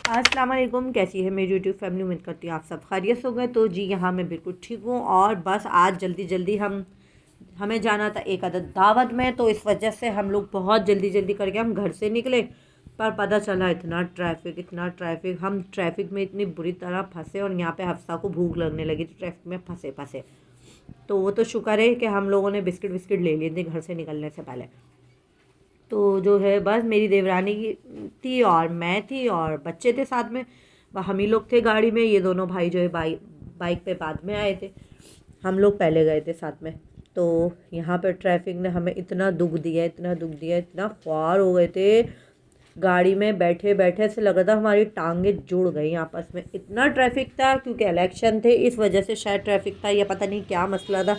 अस्सलाम वालेकुम, कैसी है मेरी यूट्यूब फैमिली। उम्मीद करती हूँ आप सब खैरियत हो गए। तो जी यहाँ मैं बिल्कुल ठीक हूँ और बस आज जल्दी जल्दी हमें जाना था एक अदद दावत में, तो इस वजह से हम लोग बहुत जल्दी जल्दी करके हम घर से निकले। पर पता चला इतना ट्रैफिक, हम ट्रैफिक में इतनी बुरी तरह फंसे और यहाँ पे हफ्सा को भूख लगने लगी थी ट्रैफिक में फंसे फंसे। तो वो तो शुक्र है कि हम लोगों ने बिस्किट विस्किट ले लिए थे घर से निकलने से पहले। तो जो है बस मेरी देवरानी की थी और मैं थी और बच्चे थे साथ में। हम ही लोग थे गाड़ी में, ये दोनों भाई जो है बाइक पे बाद में आए थे। हम लोग पहले गए थे साथ में। तो यहाँ पर ट्रैफिक ने हमें इतना दुख दिया, इतना दुख दिया, इतना ख्वार हो गए थे गाड़ी में बैठे बैठे। से लग रहा था हमारी टांगे जुड़ गई आपस में, इतना ट्रैफिक था। क्योंकि इलेक्शन थे इस वजह से शायद ट्रैफिक था या पता नहीं क्या मसला था।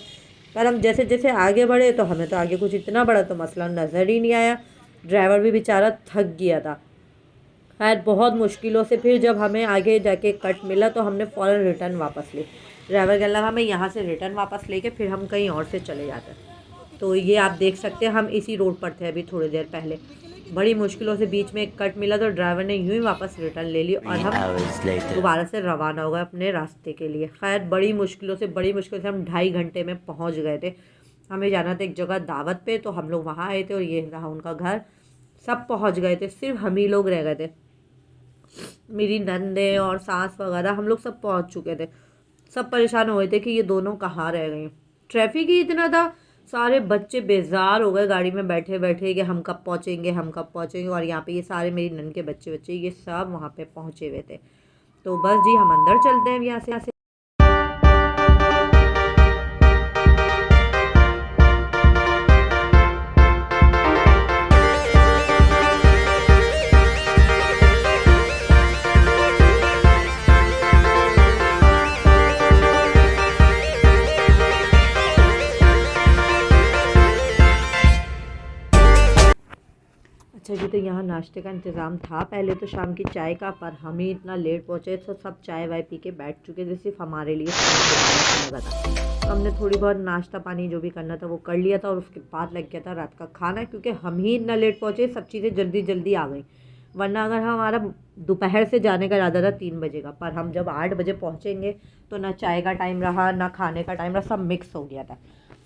पर हम जैसे जैसे आगे बढ़े तो हमें तो आगे कुछ इतना बड़ा तो मसला नज़र ही नहीं आया। ड्राइवर भी बेचारा थक गया था। खैर बहुत मुश्किलों से फिर जब हमें आगे जाके कट मिला तो हमने फ़ौरन रिटर्न वापस ली। ड्राइवर कह लगा हमें यहाँ से रिटर्न वापस लेके फिर हम कहीं और से चले जाते। तो ये आप देख सकते हैं हम इसी रोड पर थे अभी थोड़ी देर पहले। बड़ी मुश्किलों से बीच में एक कट मिला तो ड्राइवर ने यूं ही वापस रिटर्न ले ली और हम दोबारा से रवाना हो गए अपने रास्ते के लिए। खैर बड़ी मुश्किल से हम 2.5 घंटे में पहुंच गए थे। हमें जाना था एक जगह दावत पे, तो हम लोग वहाँ आए थे और ये रहा उनका घर। सब पहुंच गए थे, सिर्फ हम ही लोग रह गए थे। मेरी नंदे और सास वगैरह हम लोग सब पहुंच चुके थे। सब परेशान हो गए थे कि ये दोनों कहाँ रह गई। ट्रैफिक ही इतना था, सारे बच्चे बेजार हो गए गाड़ी में बैठे बैठे कि हम कब पहुँचेंगे, हम कब पहुँचेंगे। और यहाँ पे ये सारे मेरी नंद के बच्चे बच्चे ये सब वहाँ पे पहुँचे हुए थे। तो बस जी हम अंदर चलते हैं यहाँ से। अच्छा जी, तो यहाँ नाश्ते का इंतज़ाम था पहले तो शाम की चाय का, पर हम ही इतना लेट पहुँचे तो सब चाय वाय पी के बैठ चुके थे। सिर्फ हमारे लिए समय लगा था। तो हमने थोड़ी बहुत नाश्ता पानी जो भी करना था वो कर लिया था और उसके बाद लग गया था रात का खाना। क्योंकि हम ही इतना लेट पहुँचे, सब चीज़ें जल्दी जल्दी आ गई। वरना अगर हमारा दोपहर से जाने का इरादा था 3 बजे का, पर हम जब 8 बजे पहुँचेंगे तो ना चाय का टाइम रहा ना खाने का टाइम रहा, सब मिक्स हो गया था।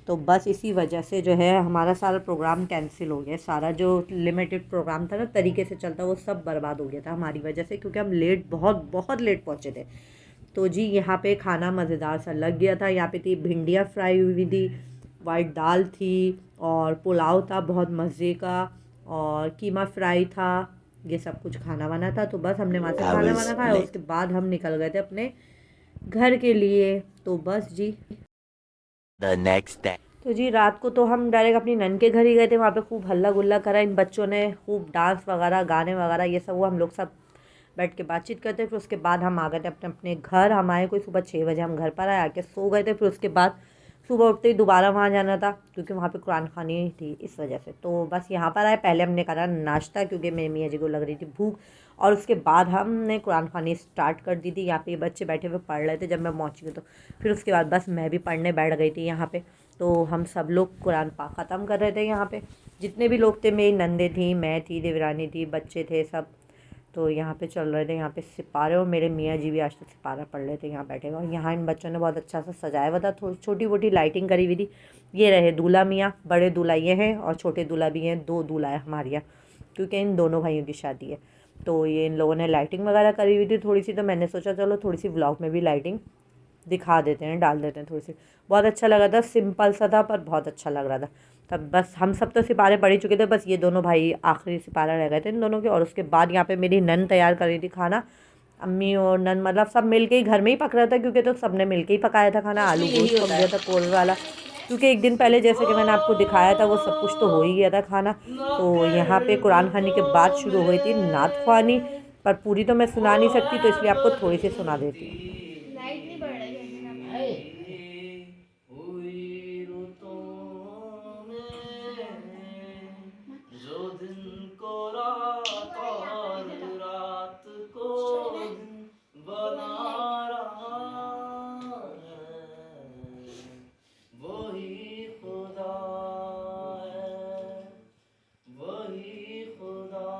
तो बस इसी वजह से जो है हमारा सारा प्रोग्राम कैंसिल हो गया। सारा जो लिमिटेड प्रोग्राम था ना तरीके से चलता, वो सब बर्बाद हो गया था हमारी वजह से, क्योंकि हम लेट बहुत बहुत लेट पहुँचे थे। तो जी यहाँ पे खाना मज़ेदार सा लग गया था। यहाँ पे थी भिंडियाँ फ्राई हुई थी, वाइट दाल थी और पुलाव था बहुत मज़े का, और कीमा फ्राई था। ये सब कुछ खाना वाना था। तो बस हमने वहाँ से खाना वाना खाया, उसके बाद हम निकल गए थे अपने घर के लिए। तो बस जी The next day. तो जी रात को तो हम डायरेक्ट अपनी नन के घर ही गए थे। वहाँ पे खूब हल्ला गुल्ला करा, इन बच्चों ने खूब डांस वगैरह गाने वगैरह ये सब हुआ। हम लोग सब बैठ के बातचीत करते। फिर उसके बाद हम आ गए थे अपने अपने घर। हम आए कोई सुबह 6 बजे, हम घर पर आए, आके सो गए थे। फिर उसके बाद सुबह उठते ही दोबारा वहाँ जाना था क्योंकि वहाँ पे कुरान खानी थी, इस वजह से। तो बस यहाँ पर आए, पहले हमने करा नाश्ता क्योंकि मेरी मियाँ जी को लग रही थी भूख, और उसके बाद हमने कुरान खानी स्टार्ट कर दी थी। यहाँ पे बच्चे बैठे हुए पढ़ रहे थे जब मैं पहुँची तो फिर उसके बाद बस मैं भी पढ़ने बैठ गई थी यहाँ पे। तो हम सब लोग कुरान पाक ख़त्म कर रहे थे यहाँ पे, जितने भी लोग थे। मेरी नंदे थी, मैं थी, देवरानी थी, बच्चे थे सब। तो यहाँ पे चल रहे थे यहाँ पे सिपारे, और मेरे मियाँ जी भी आज तक सिपारा पढ़ रहे थे यहाँ बैठे हुए। और यहाँ इन बच्चों ने बहुत अच्छा सा सजाया हुआ था, थोड़ी छोटी मोटी लाइटिंग करी हुई थी। ये रहे दूल्हा मियाँ, बड़े दूल्हा ये हैं और छोटे दूल्हा भी हैं, 2 दूल्हा है हमारे यहाँ क्योंकि इन दोनों भाइयों की शादी है। तो ये इन लोगों ने लाइटिंग वगैरह करी हुई थी थोड़ी सी। तो मैंने सोचा चलो थोड़ी सी व्लॉग में भी लाइटिंग दिखा देते हैं, डाल देते हैं थोड़ी सी। बहुत अच्छा लगा था, सिंपल सा था पर बहुत अच्छा लग रहा था। तब बस हम सब तो सिपारे पड़ ही चुके थे, बस ये दोनों भाई आखिरी सिपारा रह गए थे इन दोनों के। और उसके बाद यहाँ पे मेरी नन तैयार कर रही थी खाना। अम्मी और नन मतलब सब मिल के ही घर में ही पक रहा था, क्योंकि तो सब ने मिल के ही पकाया था खाना। आलू गोश्त पक गया था कोरल वाला, क्योंकि एक दिन पहले जैसे कि मैंने आपको दिखाया था वो सब कुछ तो हो ही गया था खाना। तो यहाँ पे कुरान खानी के बाद शुरू हो गई थी नात ख्वानी, पर पूरी तो मैं सुना नहीं सकती, तो इसलिए आपको थोड़ी सी सुना देती हूँ। लाइट नहीं बढ़ रही है मेरा हुई रुतों में जो दिन को रात और रात को दिन बना रहा है वही खुदा है वही खुदा।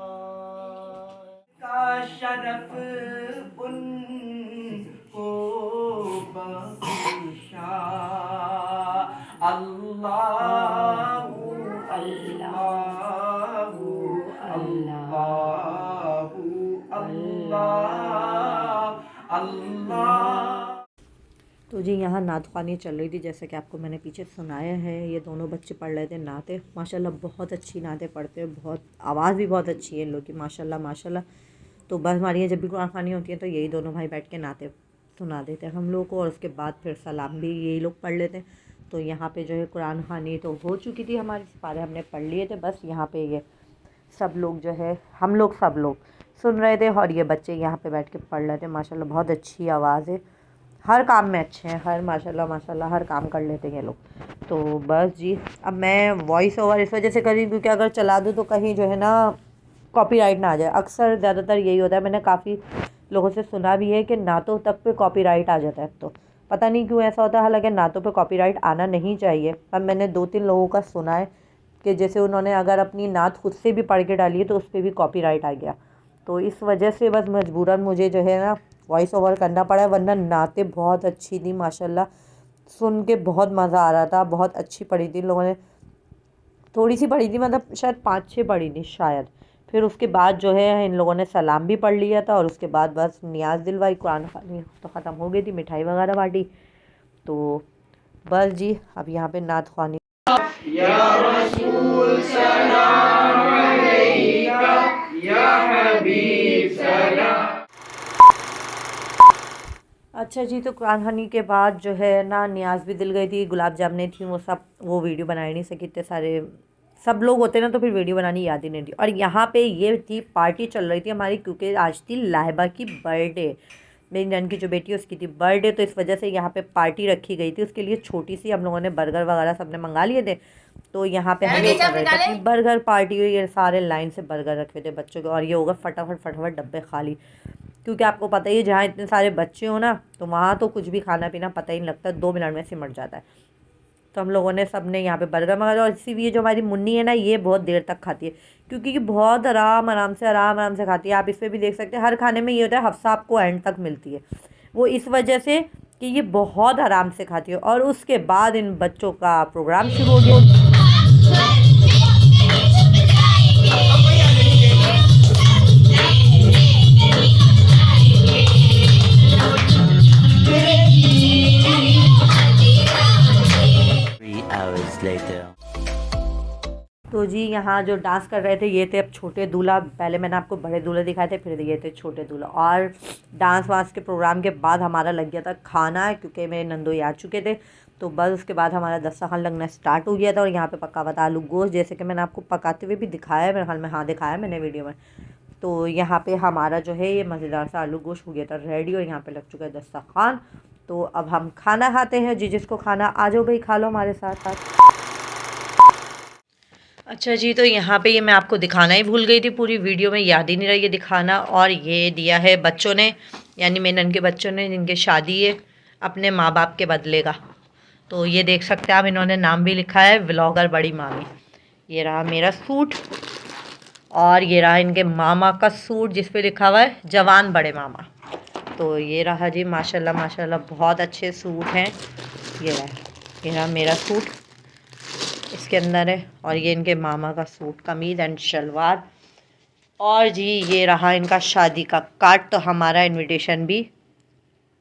काश तरफ उनको बख्शा। अल्लाहु अल्लाहु अल्लाहु अल्लाह अल्लाह। तो जी यहाँ नात ख़्वानी चल रही थी, जैसे कि आपको मैंने पीछे सुनाया है। ये दोनों बच्चे पढ़ रहे थे नाते। माशाल्लाह बहुत अच्छी नातें पढ़ते हैं, बहुत आवाज़ भी बहुत अच्छी है इन लोग की, माशाल्लाह माशाल्लाह। तो बस हमारी यहाँ जब भी कुरान ख़्वानी होती है तो यही दोनों भाई बैठ के नाते सुना देते हैं हम लोग को, और उसके बाद फिर सलाम भी यही लोग पढ़ लेते हैं। तो यहाँ पे जो है कुरान ख़्वानी तो हो चुकी थी, हमारे सारे हमने पढ़ लिए थे। बस यहाँ पे ये सब लोग जो है हम लोग सब लोग सुन रहे थे, और ये बच्चे यहाँ पे बैठ के पढ़ रहे थे। माशाल्लाह बहुत अच्छी आवाज़ है, हर काम में अच्छे हैं, हर माशाल्लाह माशाल्लाह हर काम कर लेते हैं ये लोग। तो बस जी अब मैं वॉइस ओवर इस वजह से कर रही हूँ क्योंकि अगर चला दूँ तो कहीं जो है ना कॉपीराइट ना आ जाए। अक्सर ज़्यादातर यही होता है, मैंने काफ़ी लोगों से सुना भी है कि नातों तक पे कॉपीराइट आ जाता है। तो पता नहीं क्यों ऐसा होता है, हालांकि नातों पे कॉपीराइट आना नहीं चाहिए। अब मैंने 2-3 लोगों का सुना है कि जैसे उन्होंने अगर अपनी नात खुद से भी पढ़ के डाली है तो उस पर भी कॉपीराइट आ गया। तो इस वजह से बस मजबूरन मुझे जो है ना वॉइस ओवर करना पड़ा, वरना नातें बहुत अच्छी थी माशाल्लाह, सुन के बहुत मज़ा आ रहा था। बहुत अच्छी पढ़ी थी इन लोगों ने, थोड़ी सी पढ़ी थी, मतलब शायद 5-6 पढ़ी थी शायद। फिर उसके बाद जो है इन लोगों ने सलाम भी पढ़ लिया था, और उसके बाद बस नियाज़ दिलवाई, कुरान ख़्वानी तो ख़त्म हो गई थी, मिठाई वगैरह बाँटी। तो बस जी अब यहाँ पे नात ख़्वानी। या रसूल सलाम अलैका, या हबीब सलाम। अच्छा जी, तो कुरान ख़्वानी के बाद जो है ना नियाज़ भी दिल गई थी, गुलाब जामुनें थी, वो सब वो वीडियो बना नहीं सकी, इतने सारे सब लोग होते ना तो फिर वीडियो बनानी याद ही नहीं थी। और यहाँ पे ये थी पार्टी चल रही थी हमारी, क्योंकि आज थी लाहिबा की बर्थडे, मेरी नन की जो बेटी है उसकी थी बर्थडे। तो इस वजह से यहाँ पे पार्टी रखी गई थी उसके लिए, छोटी सी। हम लोगों ने बर्गर वगैरह सबने मंगा लिए थे। तो यहाँ पे हम लोग कर रहे थे अपनी बर्गर पार्टी, ये सारे लाइन से बर्गर रखे थे बच्चों के, और ये होगा फटाफट फटाफट डब्बे खाली, क्योंकि आपको पता ही है जहाँ इतने सारे बच्चे हो ना तो वहाँ तो कुछ भी खाना पीना पता ही नहीं लगता, 2 मिनट में सिमट जाता है। तो हम लोगों ने सब ने यहाँ पे बर्गर मंगाया, और इसीलिए जो हमारी मुन्नी है ना ये बहुत देर तक खाती है, क्योंकि ये बहुत आराम आराम से खाती है। आप इस पर भी देख सकते हैं, हर खाने में ये होता है हफ्सा आपको एंड तक मिलती है, वो इस वजह से कि ये बहुत आराम से खाती है। और उसके बाद इन बच्चों का प्रोग्राम शुरू हो गया। तो जी यहाँ जो डांस कर रहे थे ये थे अब छोटे दूल्हा। पहले मैंने आपको बड़े दूल्हे दिखाए थे, फिर ये थे छोटे दूल्हा। और डांस वांस के प्रोग्राम के बाद हमारा लग गया था खाना, क्योंकि मेरे नंदोई आ चुके थे। तो बस उसके बाद हमारा दस्तरखान लगना स्टार्ट हो गया था। और यहाँ पे पका हुआ था आलू गोश्त, जैसे कि मैंने आपको पकाते हुए भी दिखाया है मेरे ख्याल में, हाँ दिखाया मैंने वीडियो में। तो यहाँ पे हमारा जो है ये मज़ेदार सा आलू गोश्त हो गया था रेडी, और यहाँ पे लग चुका है दस्तरखान। तो अब हम खाना खाते हैं। जी जिसको खाना आ जाओ भाई, खा लो हमारे साथ साथ। अच्छा जी, तो यहाँ पे ये मैं आपको दिखाना ही भूल गई थी, पूरी वीडियो में याद ही नहीं रहा ये दिखाना। और ये दिया है बच्चों ने, यानी मेरे नन के बच्चों ने, जिनकी शादी है अपने माँ बाप के बदले का। तो ये देख सकते हैं आप, इन्होंने नाम भी लिखा है व्लॉगर बड़ी मामी। ये रहा मेरा सूट, और ये रहा इनके मामा का सूट जिस पे लिखा हुआ है जवान बड़े मामा। तो ये रहा जी, माशाल्लाह माशाल्लाह बहुत अच्छे सूट हैं। ये रहा मेरा सूट, इसके अंदर है। और ये इनके मामा का सूट, कमीज़ एंड शलवार। और जी ये रहा इनका शादी का कार्ड। तो हमारा इनविटेशन भी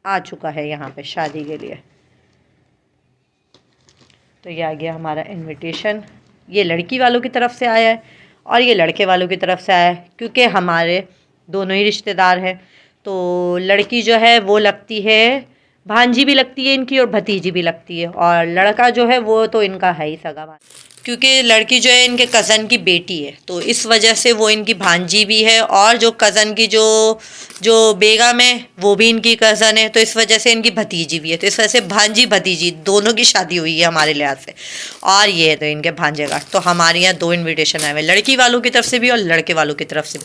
आ चुका है यहाँ पे शादी के लिए। तो ये आ गया हमारा इनविटेशन। ये लड़की वालों की तरफ से आया है और ये लड़के वालों की तरफ से आया है, क्योंकि हमारे दोनों ही रिश्तेदार हैं। तो लड़की जो है वो लगती है, भांजी भी लगती है इनकी और भतीजी भी लगती है। और लड़का जो है वो तो इनका है ही सगा भाई, क्योंकि लड़की जो है इनके कज़न की बेटी है, तो इस वजह से वो इनकी भांजी भी है। और जो कज़न की जो बेगम है वो भी इनकी कज़न है, तो इस वजह से इनकी भतीजी भी है। तो इस वजह से भांजी भतीजी दोनों की शादी हुई है हमारे लिहाज से। और ये है तो इनके भांजे का। तो हमारे यहाँ 2 इन्विटेशन आए हुए, लड़की वालों की तरफ से भी और लड़के वालों की तरफ से भी।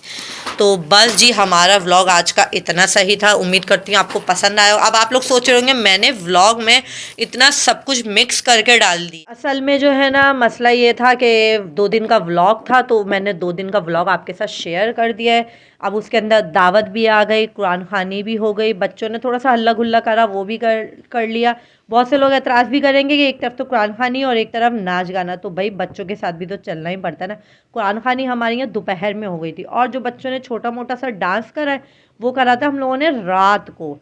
तो बस जी हमारा व्लॉग आज का इतना सही था, उम्मीद करती हूँ आपको पसंद आया। अब आप लोग सोच रहे होंगे मैंने व्लॉग में इतना सब कुछ मिक्स करके डाल दी। असल में जो है ना मसला मसला ये था कि 2 दिन का व्लॉग था, तो मैंने 2 दिन का व्लॉग आपके साथ शेयर कर दिया है। अब उसके अंदर दावत भी आ गई, कुरान खानी भी हो गई, बच्चों ने थोड़ा सा हल्ला गुल्ला करा, वो भी कर लिया। बहुत से लोग एतराज़ भी करेंगे कि एक तरफ तो कुरान खानी और एक तरफ नाच गाना, तो भाई बच्चों के साथ भी तो चलना ही पड़ता है ना। कुरान खानी हमारे यहाँ दोपहर में हो गई थी, और जो बच्चों ने छोटा मोटा सा डांस करा है वो करा था हम लोगों ने रात को,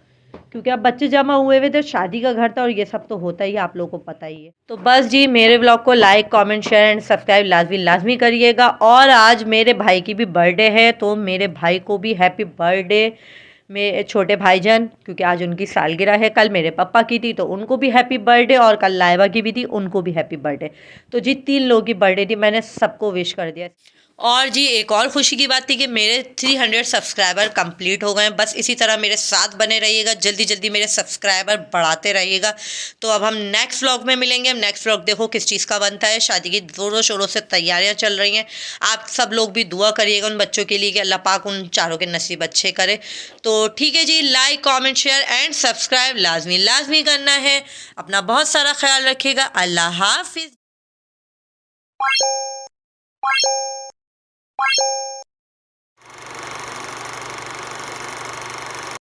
क्योंकि अब बच्चे जमा हुए हुए थे, शादी का घर था और ये सब तो होता ही है, आप लोगों को पता ही है। तो बस जी, मेरे व्लॉग को like comment share and subscribe लाजमी करिएगा। और आज मेरे भाई की भी बर्थडे है, तो मेरे भाई को भी हैप्पी बर्थडे मेरे छोटे भाईजान, क्योंकि आज उनकी सालगिरह है। कल मेरे पापा की थी तो उनको भी हैप्पी बर्थडे, और कल लाइबा की भी थी, उनको भी हैप्पी बर्थडे। तो जी 3 लोगों की बर्थडे थी, मैंने सबको विश कर दिया। और जी एक और खुशी की बात थी कि मेरे 300 सब्सक्राइबर कंप्लीट हो गए। बस इसी तरह मेरे साथ बने रहिएगा, जल्दी जल्दी मेरे सब्सक्राइबर बढ़ाते रहिएगा। तो अब हम नेक्स्ट व्लॉग में मिलेंगे। हम नेक्स्ट व्लॉग देखो किस चीज़ का बनता है। शादी की जोरों शोरों से तैयारियां चल रही हैं। आप सब लोग भी दुआ करिएगा उन बच्चों के लिए कि अल्लाह पाक उन चारों के नसीब अच्छे करे। तो ठीक है जी, like comment share and subscribe लाजमी करना है। अपना बहुत सारा ख्याल रखिएगा। अल्लाह हाफिज़।